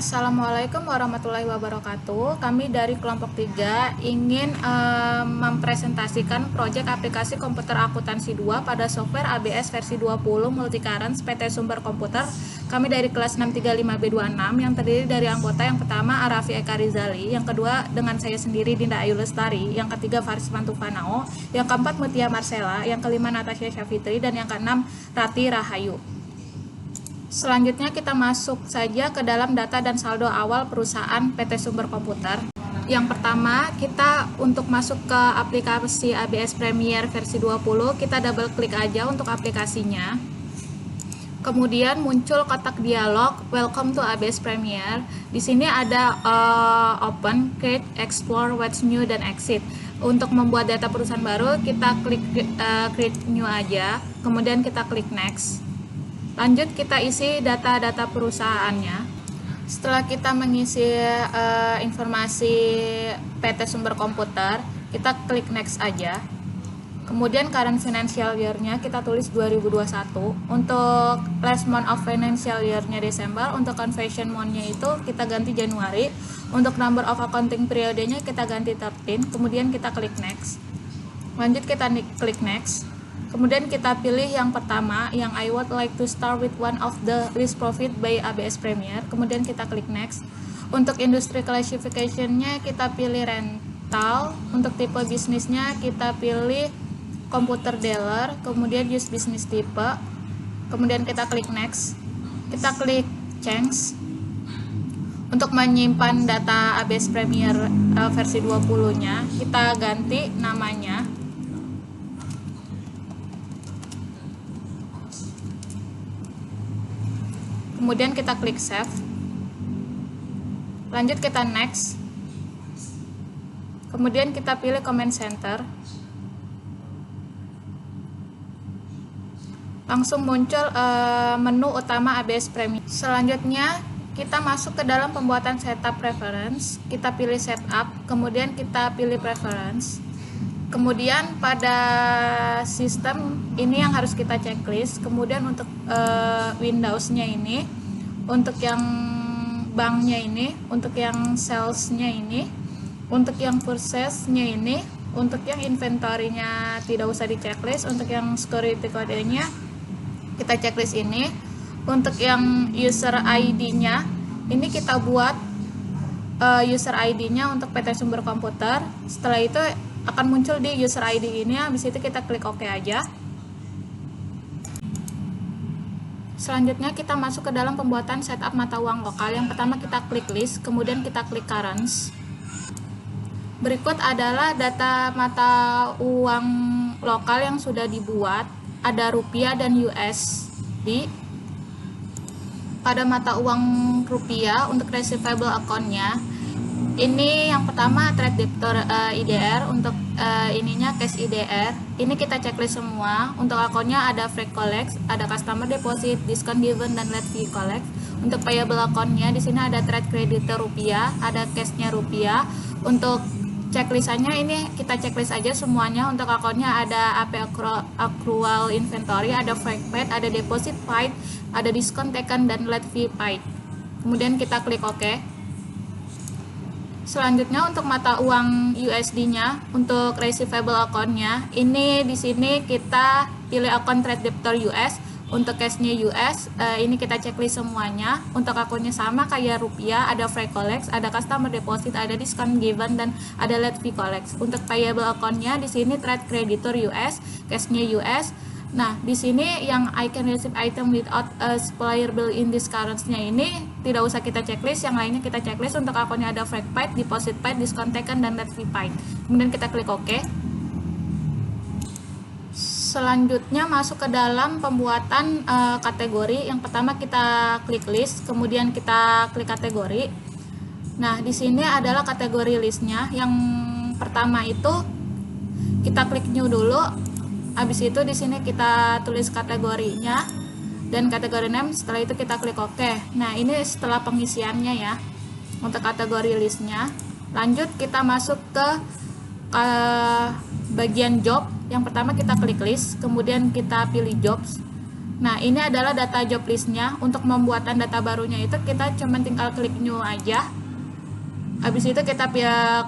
Assalamualaikum warahmatullahi wabarakatuh. Kami dari kelompok 3 ingin mempresentasikan proyek aplikasi komputer akuntansi 2 pada software ABS versi 20 Multicurrents PT Sumber Komputer. Kami dari kelas 635B26 yang terdiri dari anggota yang pertama Arafi Eka Rizali, yang kedua dengan saya sendiri Dinda Ayu Lestari, yang ketiga Faris Mantufanao, yang keempat Mutia Marcella, yang kelima Natasha Syafitri, dan yang keenam Rati Rahayu. Selanjutnya kita masuk saja ke dalam data dan saldo awal perusahaan PT Sumber Komputer. Yang pertama, kita untuk masuk ke aplikasi ABS Premier versi 20, kita double klik aja untuk aplikasinya. Kemudian muncul kotak dialog Welcome to ABS Premier. Di sini ada Open, Create, Explore, What's New, dan Exit. Untuk membuat data perusahaan baru, kita klik Create New aja. Kemudian kita klik Next. Lanjut kita isi data-data perusahaannya. Setelah kita mengisi informasi PT Sumber Komputer, kita klik Next aja. Kemudian current financial year-nya kita tulis 2021. Untuk last month of financial year-nya Desember. Untuk conversion month-nya itu kita ganti Januari. Untuk number of accounting periodenya kita ganti 13. Kemudian kita klik Next. Lanjut kita klik Next. Kemudian kita pilih yang pertama, yang I would like to start with one of the least profit by ABS Premier. Kemudian kita klik Next. Untuk industry classification-nya kita pilih rental. Untuk tipe bisnisnya kita pilih computer dealer. Kemudian use business type. Kemudian kita klik Next. Kita klik Change. Untuk menyimpan data ABS Premier versi 20-nya, kita ganti namanya. Kemudian kita klik Save. Lanjut kita Next. Kemudian kita pilih Command Center. Langsung muncul menu utama ABS Premier. Selanjutnya kita masuk ke dalam pembuatan setup preference. Kita pilih setup, kemudian kita pilih preference. Kemudian pada sistem ini yang harus kita checklist. Kemudian untuk Windows-nya ini, untuk yang banknya ini, untuk yang sales-nya ini, untuk yang purchase-nya ini, untuk yang inventory-nya tidak usah di checklist. Untuk yang security code-nya kita checklist ini. Untuk yang user ID-nya ini kita buat user ID-nya untuk PT Sumber Komputer. Setelah itu akan muncul di user ID ini, habis itu kita klik OK aja. Selanjutnya kita masuk ke dalam pembuatan setup mata uang lokal. Yang pertama kita klik list, kemudian kita klik currency. Berikut adalah data mata uang lokal yang sudah dibuat. Ada rupiah dan USD. Pada mata uang rupiah untuk receivable account-nya, ini yang pertama trade debtor IDR. Untuk ininya cash IDR. Ini kita checklist semua. Untuk akunnya ada free collect, ada customer deposit, discount given, dan late fee collect. Untuk payable account-nya di sini ada trade creditor rupiah, ada cash-nya rupiah. Untuk checklistannya ini kita checklist aja semuanya. Untuk akunnya ada AP accrual inventory, ada freight paid, ada deposit paid, ada discount taken, dan late fee paid. Kemudian kita klik OK. Selanjutnya untuk mata uang USD-nya, untuk receivable account-nya, ini di sini kita pilih account trade debtor US. Untuk cash-nya US, ini kita checklist semuanya. Untuk akunnya sama kayak rupiah, ada free collect, ada customer deposit, ada discount given, dan ada late fee collect. Untuk payable account-nya di sini trade creditor US, cash-nya US. Nah, di sini yang I can receive item without a supplier bill in this currency-nya ini tidak usah kita checklist, yang lainnya kita checklist. Untuk akunnya ada freight paid, deposit paid, discount taken, dan late fee paid. Kemudian kita klik OK. Selanjutnya masuk ke dalam pembuatan kategori. Yang pertama kita klik list, kemudian kita klik kategori. Nah, di sini adalah kategori listnya. Yang pertama itu kita klik new dulu. Habis itu di sini kita tulis kategorinya dan kategori name. Setelah itu kita klik OK. Nah, ini setelah pengisiannya ya untuk kategori listnya. Lanjut kita masuk ke bagian job. Yang pertama kita klik list, kemudian kita pilih jobs. Nah, ini adalah data job list-nya. Untuk pembuatan data barunya itu kita cuma tinggal klik new aja. Habis itu kita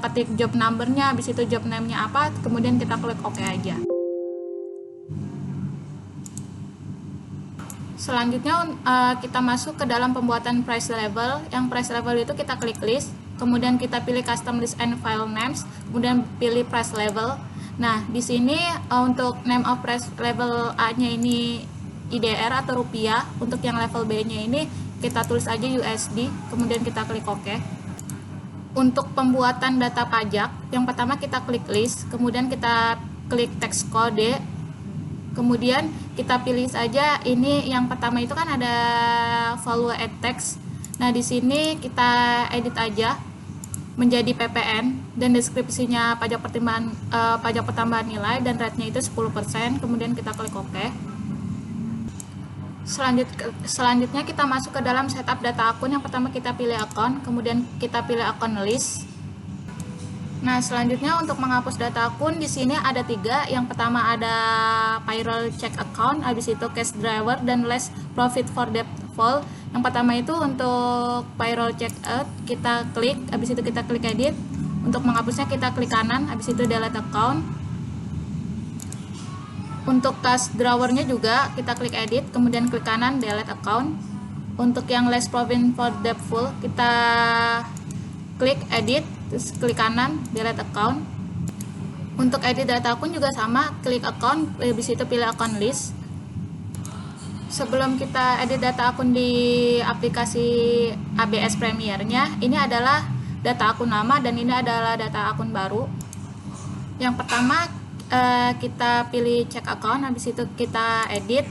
ketik job number-nya, habis itu job name-nya apa, kemudian kita klik OK aja. Selanjutnya kita masuk ke dalam pembuatan price level. Yang price level itu kita klik list, kemudian kita pilih custom list and file names, kemudian pilih price level. Nah, di sini untuk name of price level A-nya ini IDR atau rupiah, untuk yang level B-nya ini kita tulis aja USD, kemudian kita klik OK. Untuk pembuatan data pajak, yang pertama kita klik list, kemudian kita klik text kode, kemudian kita pilih saja ini yang pertama itu kan ada value add text. Nah, di sini kita edit aja menjadi PPN dan deskripsinya pajak pertambahan nilai dan rate-nya itu 10%, kemudian kita klik OK. Selanjutnya kita masuk ke dalam setup data akun. Yang pertama kita pilih akun, kemudian kita pilih akun list. Nah, selanjutnya untuk menghapus data akun di sini ada 3. Yang pertama ada payroll check account, habis itu cash driver dan less profit for default. Yang pertama itu untuk payroll check out, kita klik, habis itu kita klik edit. Untuk menghapusnya kita klik kanan, habis itu delete account. Untuk cash drivernya juga kita klik edit, kemudian klik kanan delete account. Untuk yang less profit for default kita klik edit, terus klik kanan delete account. Untuk edit data akun juga sama, klik account, habis itu pilih account list. Sebelum kita edit data akun di aplikasi ABS Premiernya, ini adalah data akun lama dan ini adalah data akun baru. Yang pertama kita pilih check account, habis itu kita edit.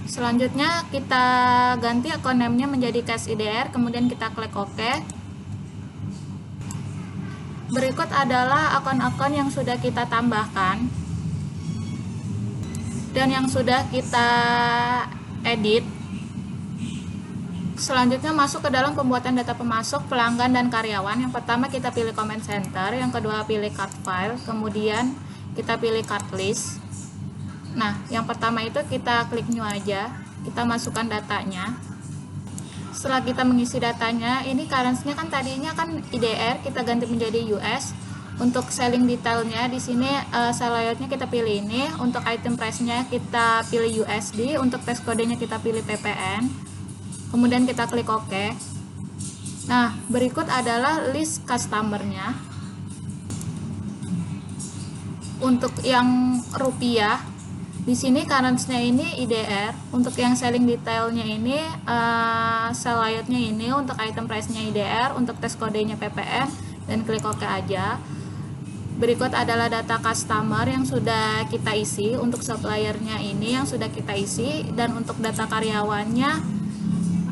Selanjutnya kita ganti akun name-nya menjadi cash IDR, kemudian kita klik OK. Berikut adalah akun-akun yang sudah kita tambahkan dan yang sudah kita edit. Selanjutnya masuk ke dalam pembuatan data pemasok, pelanggan, dan karyawan. Yang pertama kita pilih comment center, yang kedua pilih cart file, kemudian kita pilih cart list. Nah, yang pertama itu kita klik new aja, kita masukkan datanya. Setelah kita mengisi datanya, ini currency-nya kan tadinya kan IDR, kita ganti menjadi US. Untuk selling detailnya di sini sell layoutnya kita pilih ini. Untuk item price-nya kita pilih USD. Untuk text kodenya kita pilih PPN. Kemudian kita klik OK. Nah, berikut adalah list customer-nya. Untuk yang rupiah, di sini currency-nya ini IDR. Untuk yang selling detailnya ini sell layout-nya ini. Untuk item price-nya IDR. Untuk text kodenya PPN. Dan klik OK aja. Berikut adalah data customer yang sudah kita isi. Untuk suppliernya ini yang sudah kita isi. Dan untuk data karyawannya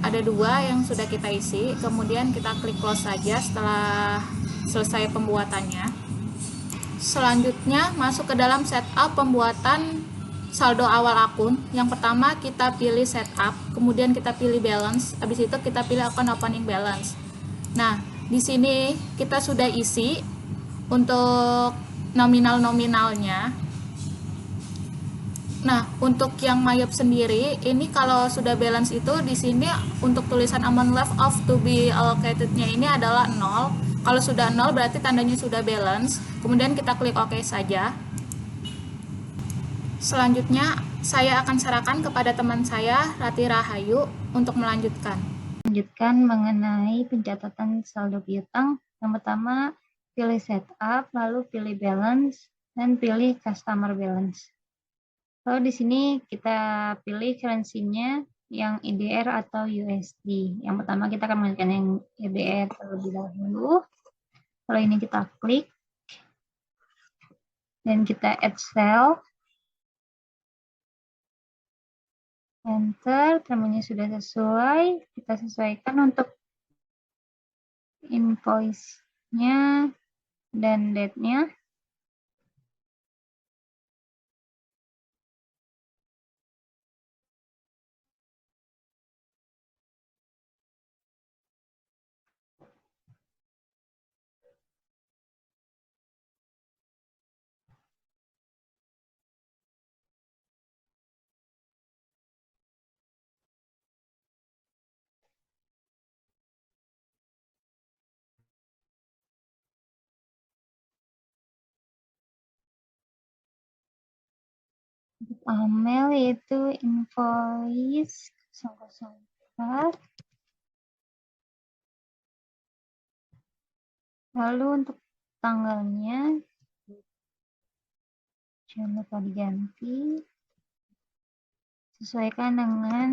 ada 2 yang sudah kita isi. Kemudian kita klik close saja setelah selesai pembuatannya. Selanjutnya masuk ke dalam setup pembuatan saldo awal akun. Yang pertama kita pilih setup, kemudian kita pilih balance, habis itu kita pilih akun opening balance. Nah, di sini kita sudah isi untuk nominalnya. Nah, untuk yang Mayop sendiri, ini kalau sudah balance itu di sini untuk tulisan amount left of to be allocated-nya ini adalah 0. Kalau sudah 0 berarti tandanya sudah balance. Kemudian kita klik OK saja. Selanjutnya, saya akan sarankan kepada teman saya, Rati Rahayu, untuk melanjutkan. Lanjutkan mengenai pencatatan saldo piutang. Yang pertama, pilih setup, lalu pilih balance, dan pilih customer balance. Lalu di sini kita pilih currency-nya yang IDR atau USD. Yang pertama kita akan menggunakan yang IDR terlebih dahulu. Kalau ini kita klik dan kita add cell. Enter, termnya sudah sesuai. Kita sesuaikan untuk invoice-nya dan date-nya. amel yaitu invoice 004. Lalu untuk tanggalnya jangan lupa diganti sesuaikan dengan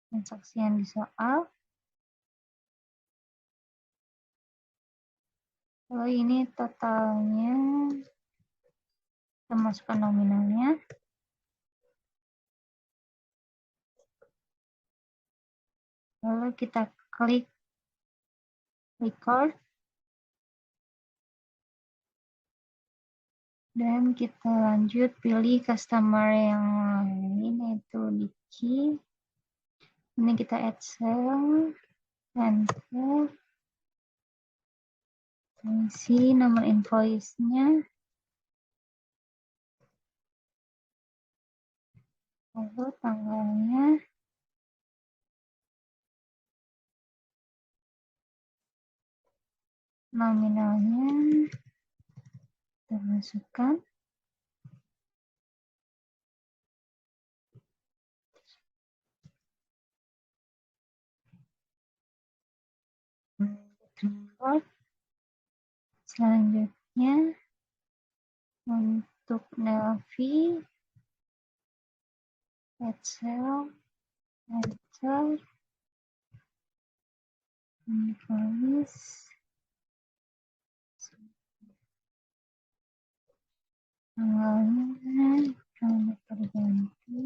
transaksi yang di soal. Lalu ini totalnya, kita masukkan nominalnya. Lalu kita klik record. Dan kita lanjut pilih customer yang lain, yaitu Diki. Ini kita add cell, enter, isi nomor invoice-nya, lalu tanggalnya, nominalnya, kita masukkan. Record. Selanjutnya, untuk Nelvi, add cell, enter, invoice, tanggalnya, jangan lupa diganti.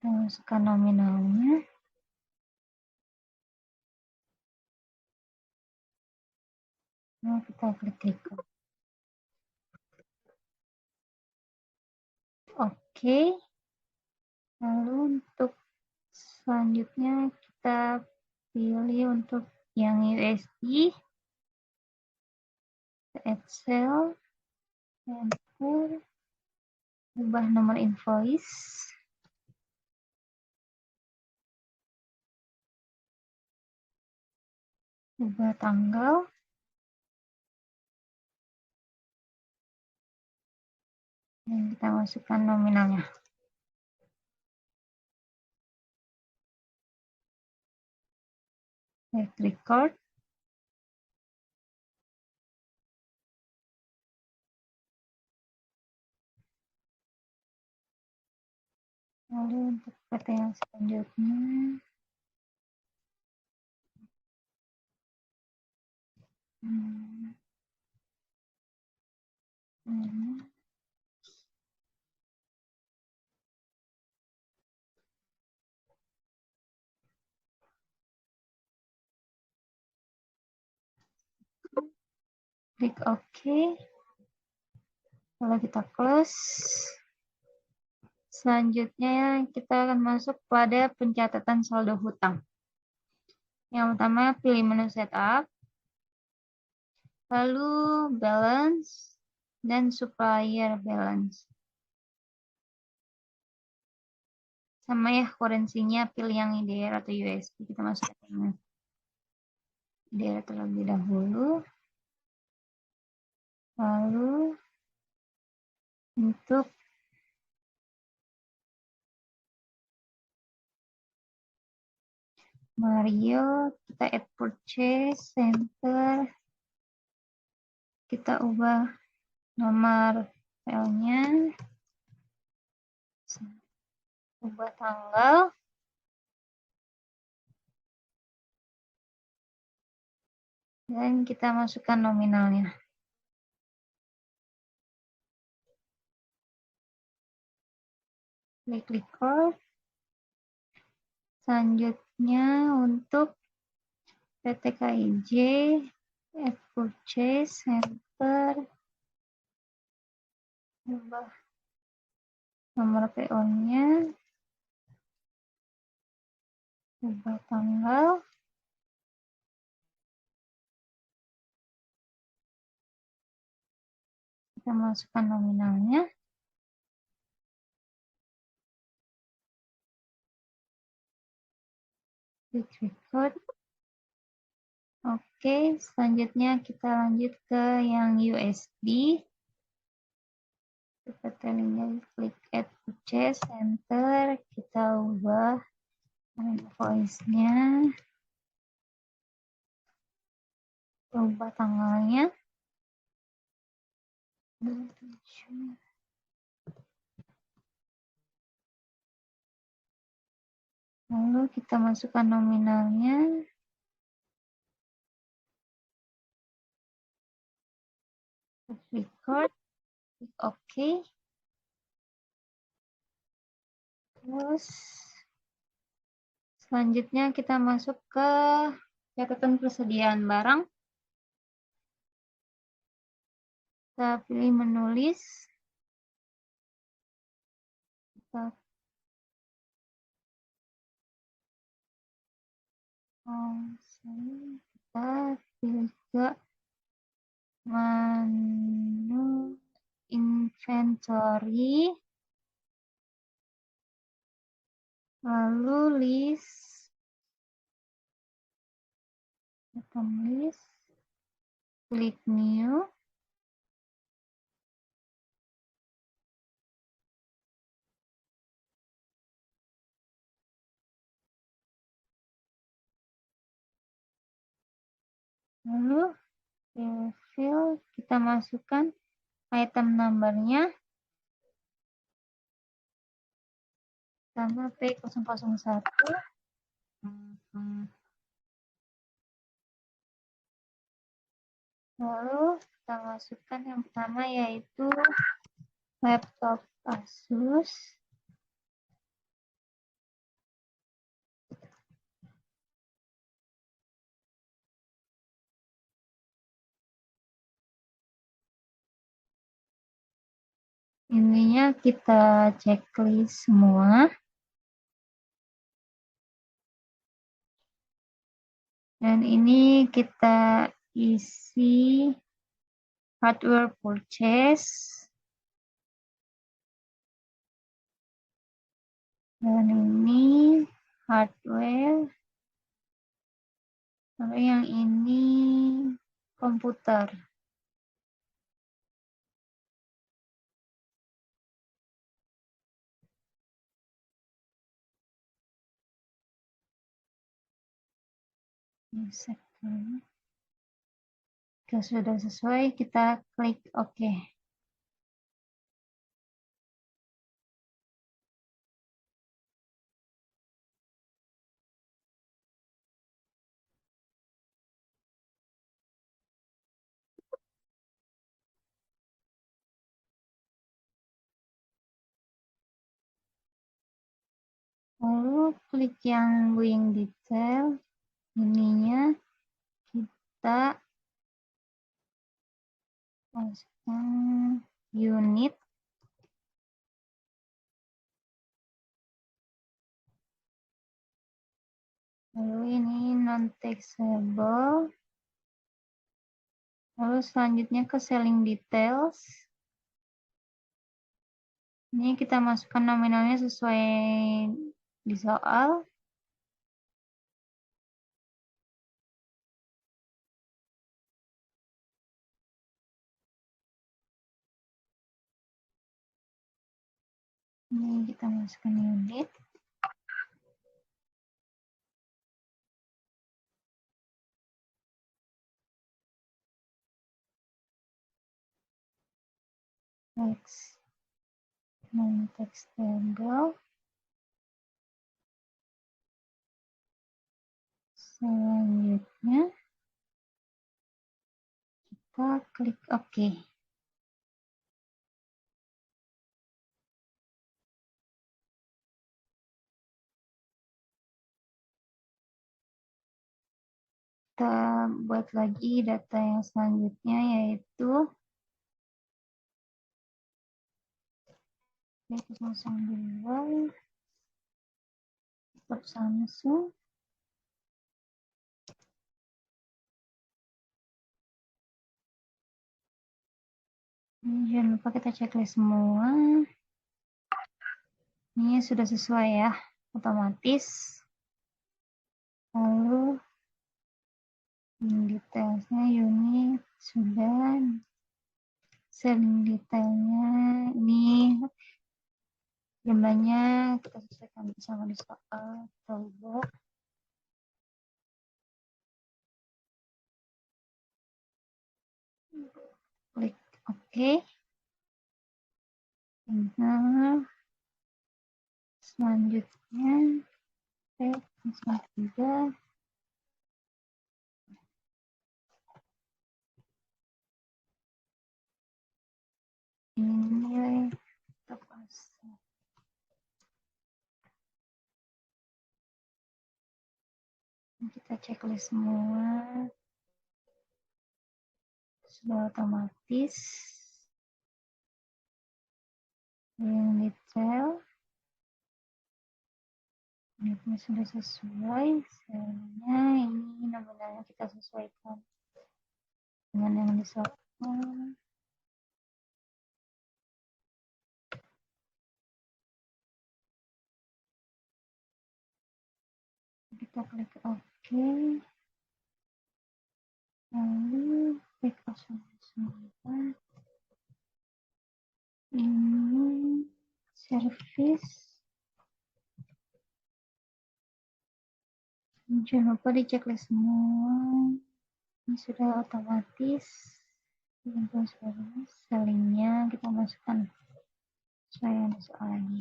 Kita masukkan nominalnya. Nah, kita klik record. Oke. Lalu untuk selanjutnya kita pilih untuk yang USD, add cell, enter, ubah nomor invoice, ubah tanggal, dan kita masukkan nominalnya. Klik record. Lalu untuk PT yang selanjutnya, klik OK. Lalu kita close. Selanjutnya kita akan masuk pada pencatatan saldo hutang. Yang pertama pilih menu setup, lalu balance, dan supplier balance. Sama ya, kurensinya pilih yang IDR atau USD. Kita masukkan yang IDR terlebih dahulu. Lalu untuk Mario, kita add purchase, center, kita ubah nomor filenya, ubah tanggal, dan kita masukkan nominalnya. Klik record. Selanjutnya untuk PT KIJ, add purchase, center, ubah nomor PO-nya, ubah tanggal, kita masukkan nominalnya. Klik record. Oke, selanjutnya kita lanjut ke yang USB. Kita linknya, klik add purchase, enter, kita ubah invoice-nya, ubah tanggalnya. Lalu kita masukkan nominalnya. Record, klik OK. Terus selanjutnya kita masuk ke catatan persediaan barang. Kita pilih menulis. Kita pilih ke menu inventory, lalu list, item list, klik new, lalu fill, kita masukkan item number-nya, sama P001. Lalu kita masukkan yang pertama yaitu laptop Asus. Ininya kita checklist semua. Dan ini kita isi hardware purchase. Dan ini hardware. Lalu yang ini komputer. Jika sudah sesuai, kita klik OK. Lalu klik yang wing detail. Ininya kita masukkan unit. Lalu ini non-taxable. Lalu selanjutnya ke selling details. Ini kita masukkan nominalnya sesuai di soal. Ini kita masukkan unit. Next, non-text table. Selanjutnya kita klik OK. Kita buat lagi data yang selanjutnya yaitu P002 laptop Samsung. Ini jangan lupa kita checklist semua. Ini sudah sesuai ya, otomatis. Lalu detailnya unit sudah, selling detailnya ini jumlahnya kita sesuaikan bersama di soal toolbox. Klik OK. Nah, selanjutnya T3 ini nilai tepas. Kita checklist semua sudah otomatis. Yang detail unitnya sudah sesuai, selnya ini nominalnya kita sesuaikan dengan yang disoalkan. Kita klik OK. Lalu P09 ini service. Jangan lupa di checklist semua. Ini sudah otomatis. Sellingnya kita masukkan sesuai yang soal lagi.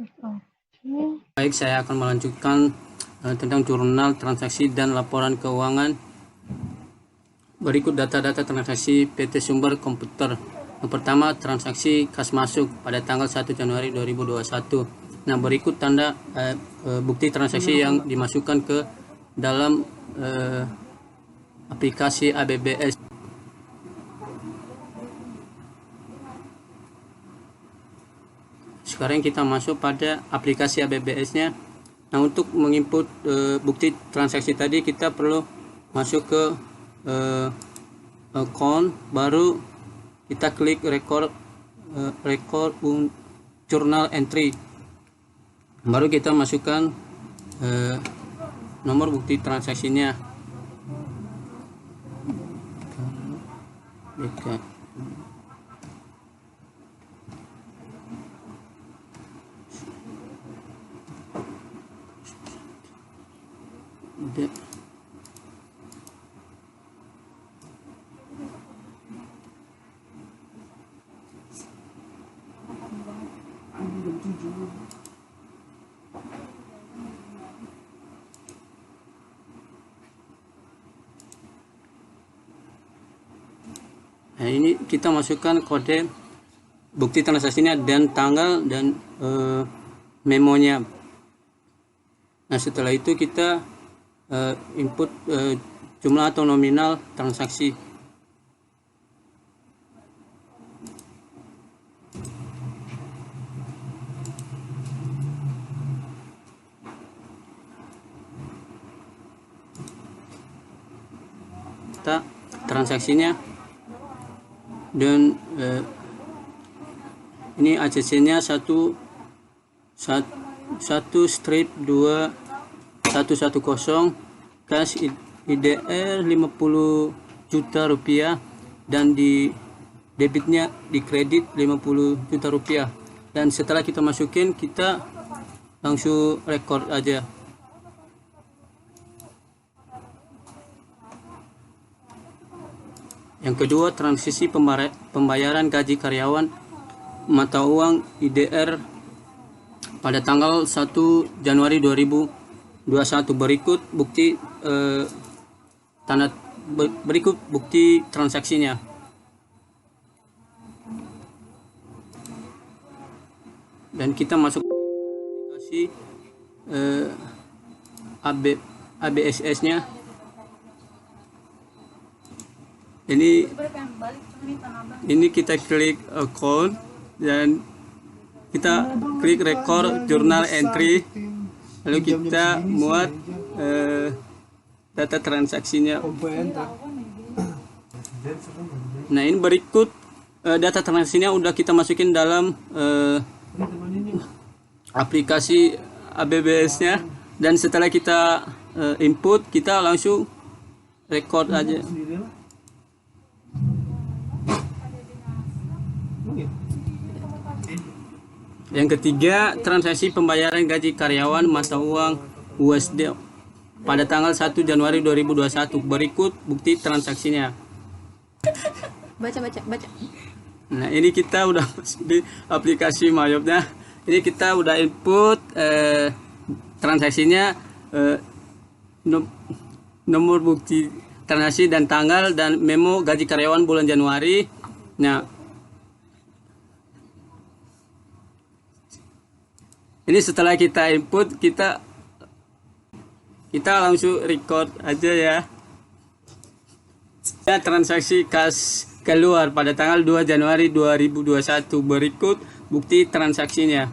Oke. Baik, saya akan melanjutkan tentang jurnal transaksi dan laporan keuangan. Berikut data-data transaksi PT Sumber Komputer. Yang pertama, transaksi kas masuk pada tanggal 1 Januari 2021. Nah, berikut tanda bukti transaksi yang dimasukkan ke dalam aplikasi ABBS. Sekarang kita masuk pada aplikasi ABBS-nya. Nah, untuk menginput bukti transaksi tadi kita perlu masuk ke account, baru kita klik record journal entry, baru kita masukkan nomor bukti transaksinya. Nah, ini kita masukkan kode bukti transaksinya dan tanggal dan memonya. Nah, setelah itu kita input jumlah atau nominal transaksi. Kita transaksinya dan ini ACC-nya 1 strip 2110, cash IDR 50 juta rupiah, dan di debitnya di kredit 50 juta rupiah. Dan setelah kita masukin, kita langsung record aja. Yang kedua, transisi pembayaran gaji karyawan mata uang IDR pada tanggal 1 Januari 2021. Berikut bukti berikut bukti transaksinya. Dan kita masuk aplikasi ABSS-nya. Ini kita klik account dan kita klik record journal entry, lalu kita muat data transaksinya. Nah, ini berikut data transaksinya udah kita masukin dalam aplikasi ABBS-nya, dan setelah kita input, kita langsung record aja. Yang ketiga, transaksi pembayaran gaji karyawan mata uang USD pada tanggal 1 Januari 2021. Berikut bukti transaksinya. Baca. Nah, ini kita udah masuk di aplikasi Mayopnya. Ini kita udah input transaksinya, nomor bukti transaksi dan tanggal, dan memo gaji karyawan bulan Januari. Nah, ini setelah kita input, kita langsung record aja ya. Transaksi kas keluar pada tanggal 2 Januari 2021. Berikut bukti transaksinya.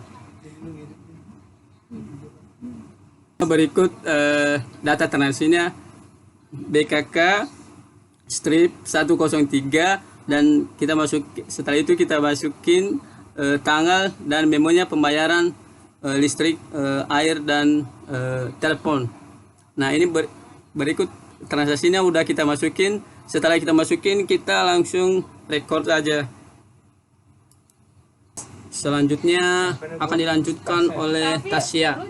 Berikut data transaksinya. BKK strip 103, dan kita setelah itu kita masukin tanggal dan memonya pembayaran listrik, air, dan telepon. Nah, ini berikut transaksinya udah kita masukin. Setelah kita masukin, kita langsung record aja. Selanjutnya akan dilanjutkan oleh Tasya.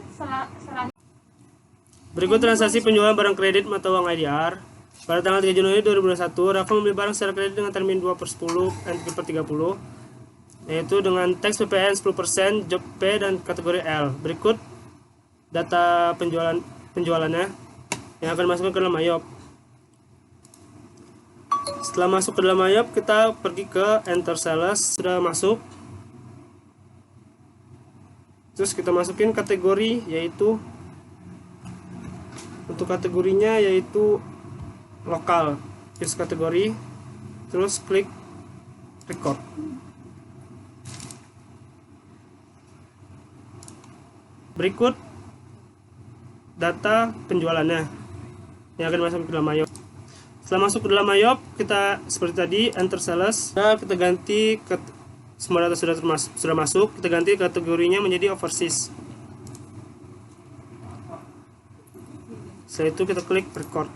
Berikut transaksi penjualan barang kredit mata uang IDR. Pada tanggal 3 Januari 2021, Rafa membeli barang secara kredit dengan termin 2/10 dan 3/30, yaitu dengan teks PPN 10%, job P, dan kategori L. Berikut data penjualannya yang akan masuk ke dalam Mayop. Setelah masuk ke dalam Mayop, kita pergi ke Enter Sales. Sudah masuk, terus kita masukin kategori, yaitu untuk kategorinya yaitu lokal. Pilih kategori, terus klik record. Berikut data penjualannya yang akan masuk ke dalam Mayop. Setelah masuk ke dalam Mayop, kita seperti tadi Enter Sales. Kita ganti semua data sudah masuk. Kita ganti kategorinya menjadi overseas. Setelah itu kita klik record.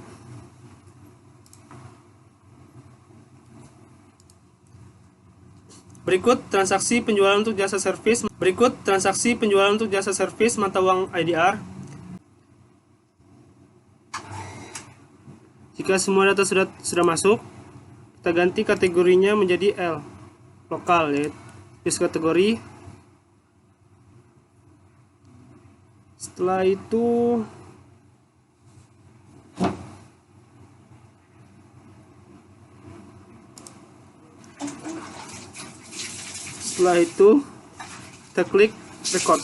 Berikut transaksi penjualan untuk jasa servis. Berikut transaksi penjualan untuk jasa servis mata uang IDR. Jika semua data sudah masuk, kita ganti kategorinya menjadi L, lokal, yaitu use kategori. Setelah itu kita klik record.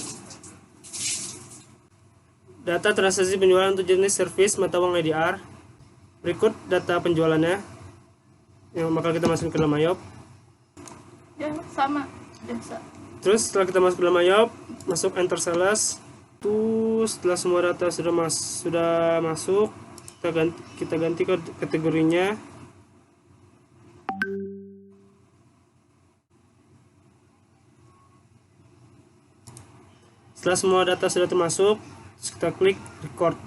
Data transaksi penjualan untuk jenis servis mata uang IDR. Berikut data penjualannya yang bakal kita masukin ke dalam Mayop. Ya, sama. Jasa. Terus setelah kita masuk ke dalam Mayop, masuk Enter Sales. Setelah semua data sudah masuk, kita ganti kategorinya. Setelah semua data sudah termasuk, kita klik record.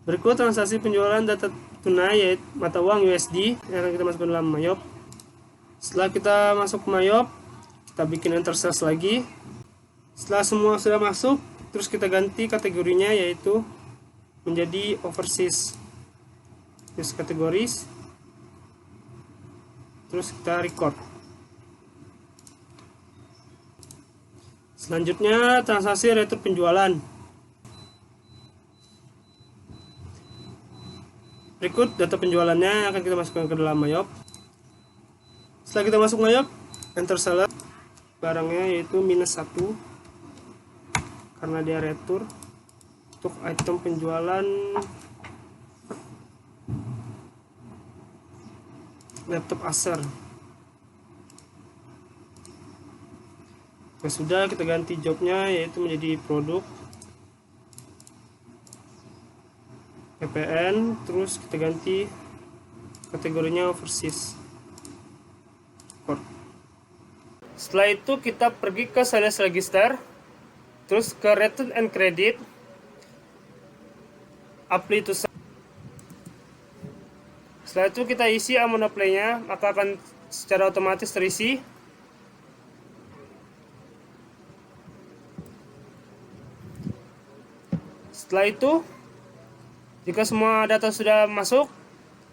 Berikut transaksi penjualan data tunai, yaitu mata uang USD yang akan kita masukkan dalam Mayop. Setelah kita masuk ke Mayop, kita bikin Enter Sales lagi. Setelah semua sudah masuk, terus kita ganti kategorinya, yaitu menjadi overseas. Use kategoris. Terus kita record. Selanjutnya transaksi retur penjualan. Berikut data penjualannya yang akan kita masukkan ke dalam Mayop. Setelah kita masuk Mayop, Enter Sales, barangnya yaitu -1 karena dia retur. Untuk item penjualan laptop Acer. Sudah, kita ganti jobnya yaitu menjadi produk PPN, terus kita ganti kategorinya overseas. Setelah itu kita pergi ke sales register, terus ke return and credit, apply to sales. Setelah itu kita isi amount apply-nya, maka akan secara otomatis terisi. Setelah itu, jika semua data sudah masuk,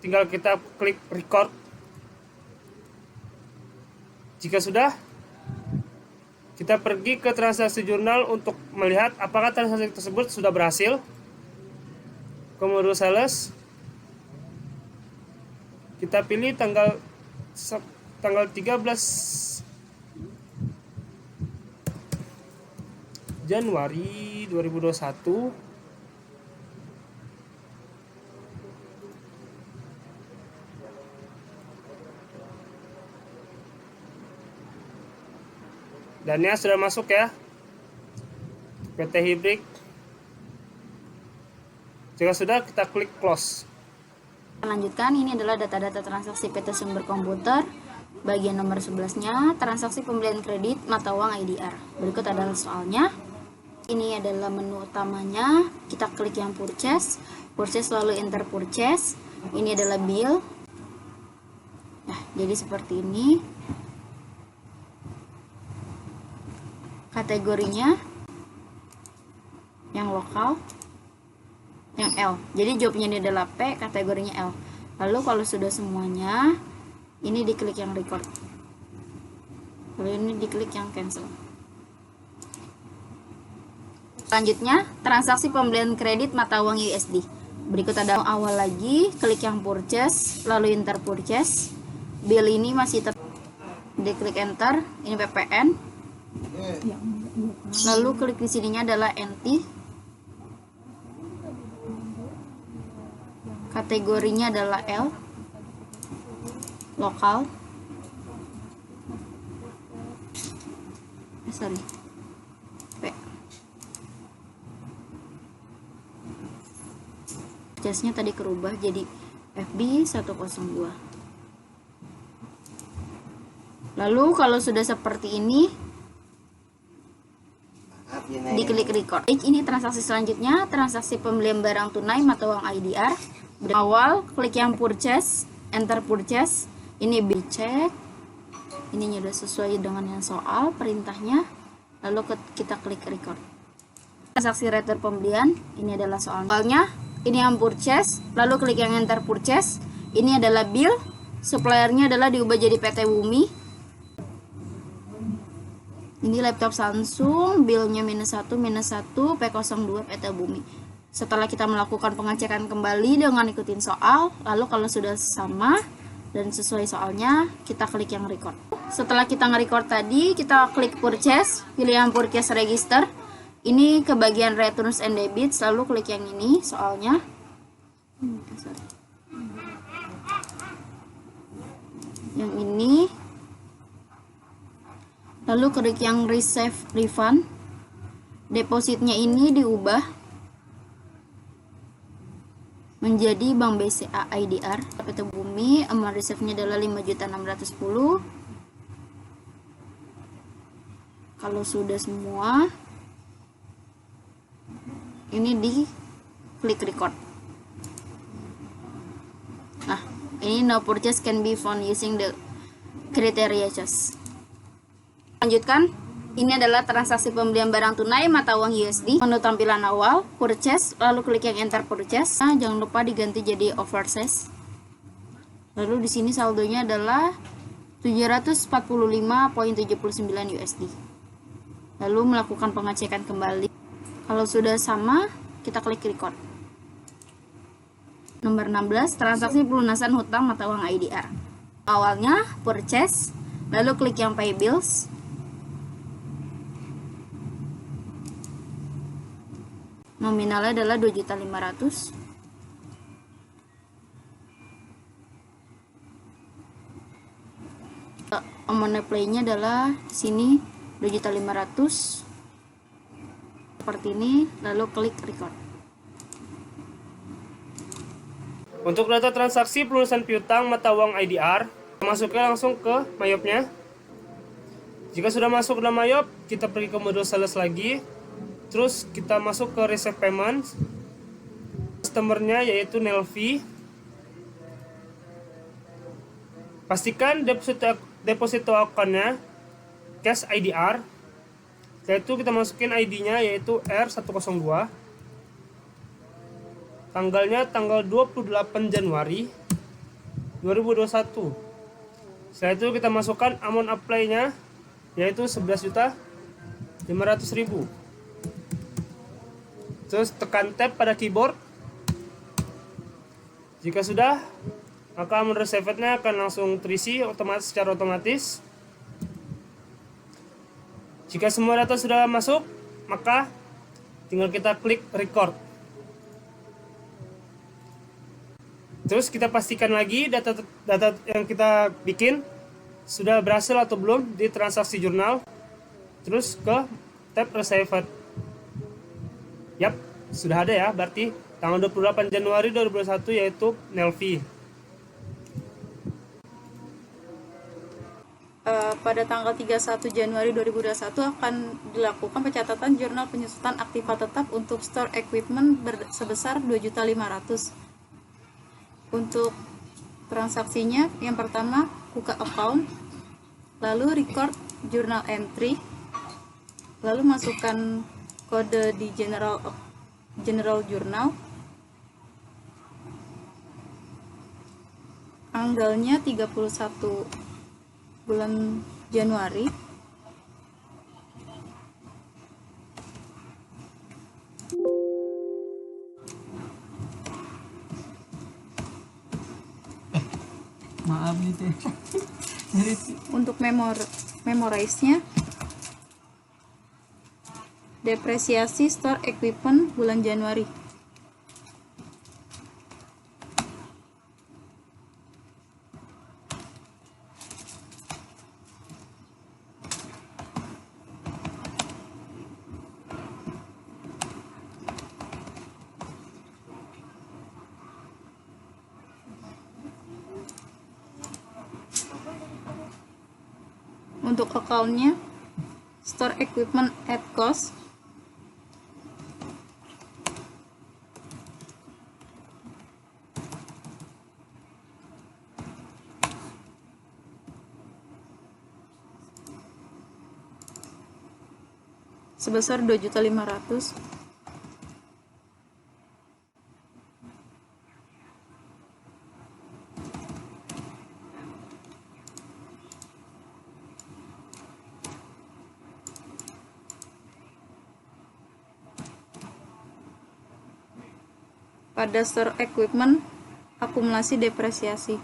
tinggal kita klik record. Jika sudah, kita pergi ke transaksi jurnal untuk melihat apakah transaksi tersebut sudah berhasil. Ke modul sales, kita pilih tanggal 13 Januari 2021. Dannya sudah masuk ya, PT Hybrid. Jika sudah, kita klik close. Lanjutkan, ini adalah data-data transaksi PT Sumber Komputer. Bagian nomor 11-nya, transaksi pembelian kredit mata uang IDR. Berikut adalah soalnya. Ini adalah menu utamanya. Kita klik yang purchase lalu enter purchase. Ini adalah bill. Nah, jadi seperti ini. Kategorinya yang lokal, yang L. Jadi jawabnya ini adalah P, kategorinya L. Lalu kalau sudah semuanya, ini diklik yang record. Lalu ini diklik yang cancel. Selanjutnya, transaksi pembelian kredit mata uang USD. Berikut ada awal lagi, klik yang purchase, lalu enter purchase. Bill ini masih diklik enter, ini PPN. Lalu klik di sininya adalah NT. Kategorinya adalah L, lokal. P. Jasnya tadi kerubah jadi FB 102. Lalu kalau sudah seperti ini, diklik record. Ini transaksi selanjutnya, transaksi pembelian barang tunai mata uang IDR. Awal, klik yang purchase, enter purchase. Ini dicek. Ini sudah sesuai dengan yang soal perintahnya. Lalu kita klik record. Transaksi return pembelian, ini adalah soalnya. Ini yang purchase, lalu klik yang enter purchase. Ini adalah bill. Suppliernya adalah diubah jadi PT Bumi. Ini laptop Samsung, billnya -1, P02 PT Bumi. Setelah kita melakukan pengecekan kembali dengan ikutin soal, lalu kalau sudah sama dan sesuai soalnya, kita klik yang record. Setelah kita nge-record tadi, kita klik purchase, pilih yang purchase register. Ini ke bagian returns and debits, lalu klik yang ini soalnya. Yang ini. Lalu klik yang receive refund. Depositnya ini diubah menjadi Bank BCA IDR PT Bumi. Amount receive-nya adalah 5.610. Kalau sudah semua, ini di klik record. Nah, ini no purchase can be found using the criteria choice. Lanjutkan, ini adalah transaksi pembelian barang tunai mata uang USD. Menu tampilan awal, purchase, lalu klik yang enter purchase. Nah, jangan lupa diganti jadi overseas. Lalu di sini saldonya adalah 745.79 USD. Lalu melakukan pengecekan kembali. Kalau sudah sama, kita klik record. Nomor 16, transaksi pelunasan hutang mata uang IDR. Awalnya purchase, lalu klik yang pay bills. Nominalnya adalah 2.500.000. Amount play-nya adalah sini 2.500.000. Seperti ini, lalu klik record. Untuk data transaksi pelunasan piutang mata uang IDR, masuknya langsung ke mayopnya. Jika sudah masuk ke dalam mayop, kita pergi ke modul sales lagi. Terus kita masuk ke receive payment. Customernya yaitu Nelvi. Pastikan deposito akunnya cash IDR. Setelah itu kita masukin ID-nya yaitu R102. Tanggalnya tanggal 28 Januari 2021. Setelah itu kita masukkan amount apply-nya yaitu 11.500.000. Terus tekan tab pada keyboard. Jika sudah, maka amount received-nya akan langsung terisi secara otomatis. Jika semua data sudah masuk, maka tinggal kita klik record. Terus kita pastikan lagi data yang kita bikin sudah berhasil atau belum di transaksi jurnal. Terus ke tab received. Yap, sudah ada ya, berarti tanggal 28 Januari 2021 yaitu Nelvi. Pada tanggal 31 Januari 2021 akan dilakukan pencatatan jurnal penyusutan aktiva tetap untuk store equipment sebesar 2.500.000. Untuk transaksinya, yang pertama buka account, lalu record journal entry, lalu masukkan kode di general journal, tanggalnya 31 bulan Januari, Maaf nih teh. untuk memorize-nya depresiasi store equipment bulan Januari. Untuk account-nya store equipment at cost, sebesar 2.500.000. Pada store equipment, akumulasi depresiasi.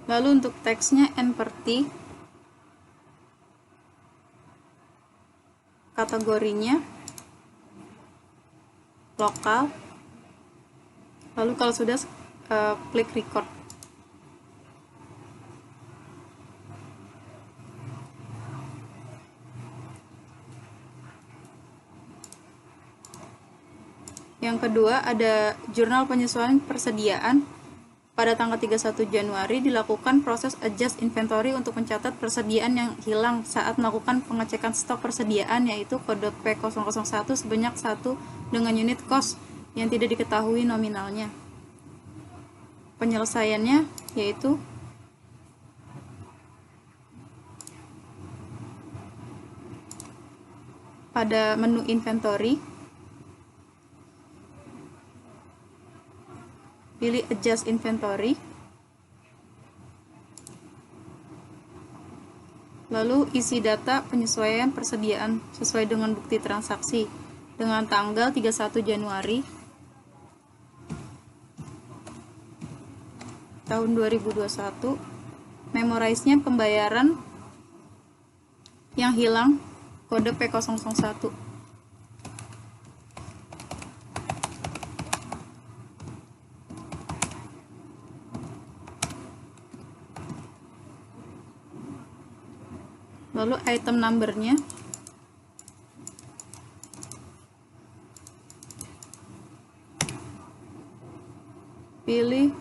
Lalu untuk teksnya N per T, kategorinya lokal, lalu kalau sudah klik record. Yang kedua ada jurnal penyesuaian persediaan. Pada tanggal 31 Januari dilakukan proses adjust inventory untuk mencatat persediaan yang hilang saat melakukan pengecekan stok persediaan, yaitu kode P001 sebanyak 1 dengan unit cost yang tidak diketahui nominalnya. Penyelesaiannya yaitu pada menu inventory, pilih adjust inventory, Lalu isi data penyesuaian persediaan sesuai dengan bukti transaksi dengan tanggal 31 Januari tahun 2021. Memorize-nya pembayaran yang hilang kode P001. Lalu item number-nya pilih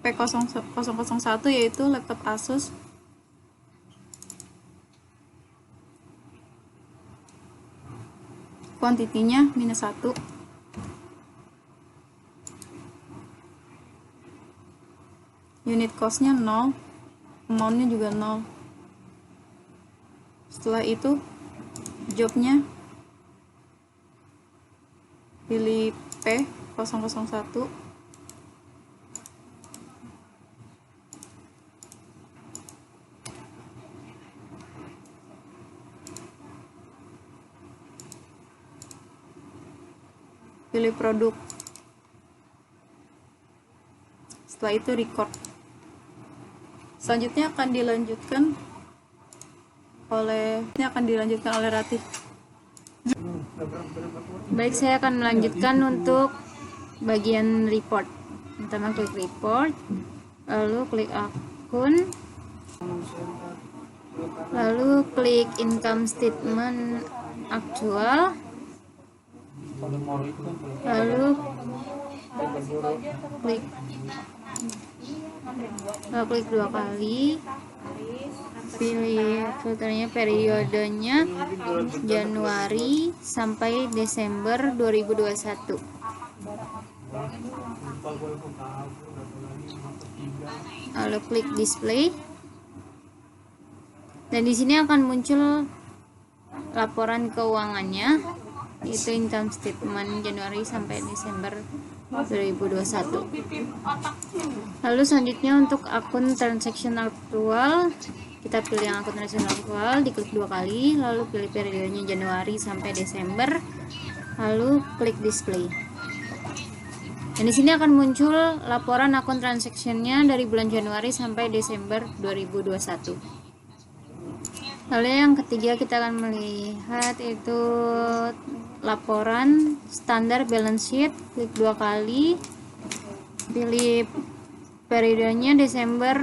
P001 yaitu laptop Asus. Kuantitinya -1. Unit cost-nya 0, amount-nya juga 0. Setelah itu job-nya pilih P001. Pilih produk. Setelah itu record. Selanjutnya akan dilanjutkan oleh Ratih. Baik, saya akan melanjutkan untuk bagian report. Pertama klik report, lalu klik akun, lalu klik income statement aktual, lalu klik 2 kali, pilih filternya periodenya Januari sampai Desember 2021. Lalu klik display. Dan di sini akan muncul laporan keuangannya, yaitu income statement Januari sampai Desember 2021. Lalu selanjutnya untuk akun transaction aktual, kita pilih yang akun transaction aktual, diklik 2 kali, lalu pilih periodenya Januari sampai Desember, lalu klik display. Dan di sini akan muncul laporan akun transaksinya dari bulan Januari sampai Desember 2021. Lalu yang ketiga kita akan melihat itu laporan standar balance sheet, klik 2 kali, pilih periodenya Desember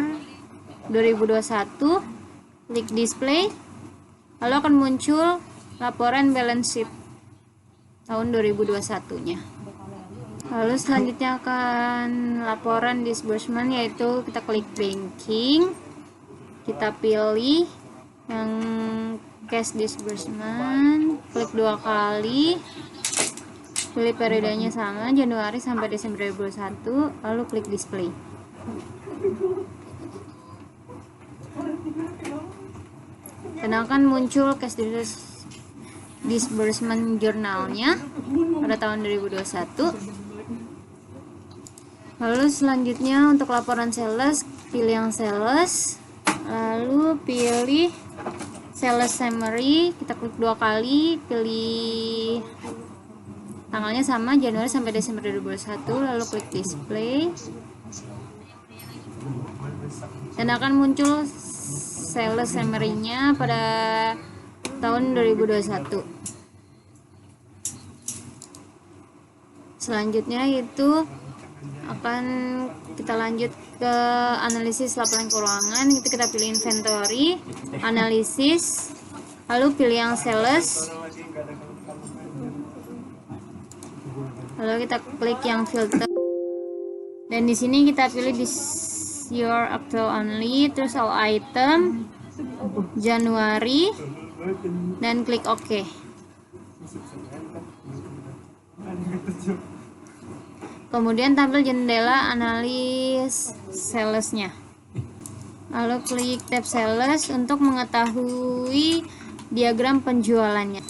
2021, klik display, lalu akan muncul laporan balance sheet tahun 2021-nya. Lalu selanjutnya akan laporan disbursement, yaitu kita klik banking, kita pilih yang cash disbursement, klik 2 kali, pilih periodenya sama Januari sampai Desember 2021, lalu klik display. Dan akan muncul cash disbursement journalnya pada tahun 2021. Lalu selanjutnya untuk laporan sales, pilih yang sales, lalu pilih sales summary, kita klik 2 kali, pilih tanggalnya sama Januari sampai Desember 2021, lalu klik display, dan akan muncul sales summary-nya pada tahun 2021. Selanjutnya itu akan kita lanjut ke analisis laporan keuangan. Itu kita pilih inventory, analisis, lalu pilih yang sales, lalu kita klik yang filter, dan di sini kita pilih this your actual only, terus all item Januari, dan klik OK. Kemudian tampil jendela analis salesnya. Lalu klik tab sales untuk mengetahui diagram penjualannya.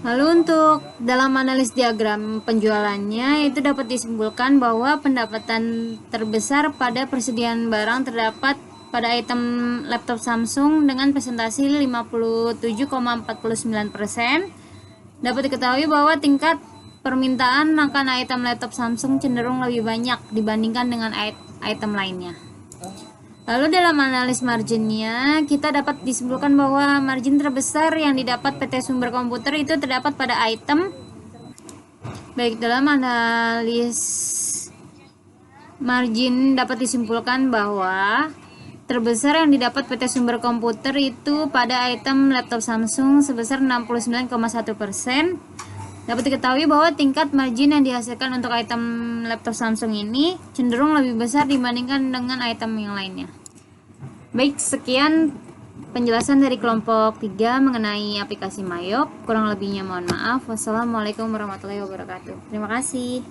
Lalu untuk dalam analis diagram penjualannya itu dapat disimpulkan bahwa pendapatan terbesar pada persediaan barang terdapat pada item laptop Samsung dengan presentasi 57,49%. Dapat diketahui bahwa tingkat permintaan akan item laptop Samsung cenderung lebih banyak dibandingkan dengan item lainnya. Lalu dalam analis marginnya, kita dapat disimpulkan bahwa margin terbesar yang didapat PT Sumber Komputer itu terdapat pada item. Baik, dalam analis margin dapat disimpulkan bahwa terbesar yang didapat PT Sumber Komputer itu pada item laptop Samsung sebesar 69,1%. Dapat diketahui bahwa tingkat margin yang dihasilkan untuk item laptop Samsung ini cenderung lebih besar dibandingkan dengan item yang lainnya. Baik, sekian penjelasan dari kelompok 3 mengenai aplikasi Mayop. Kurang lebihnya mohon maaf. Wassalamualaikum warahmatullahi wabarakatuh. Terima kasih.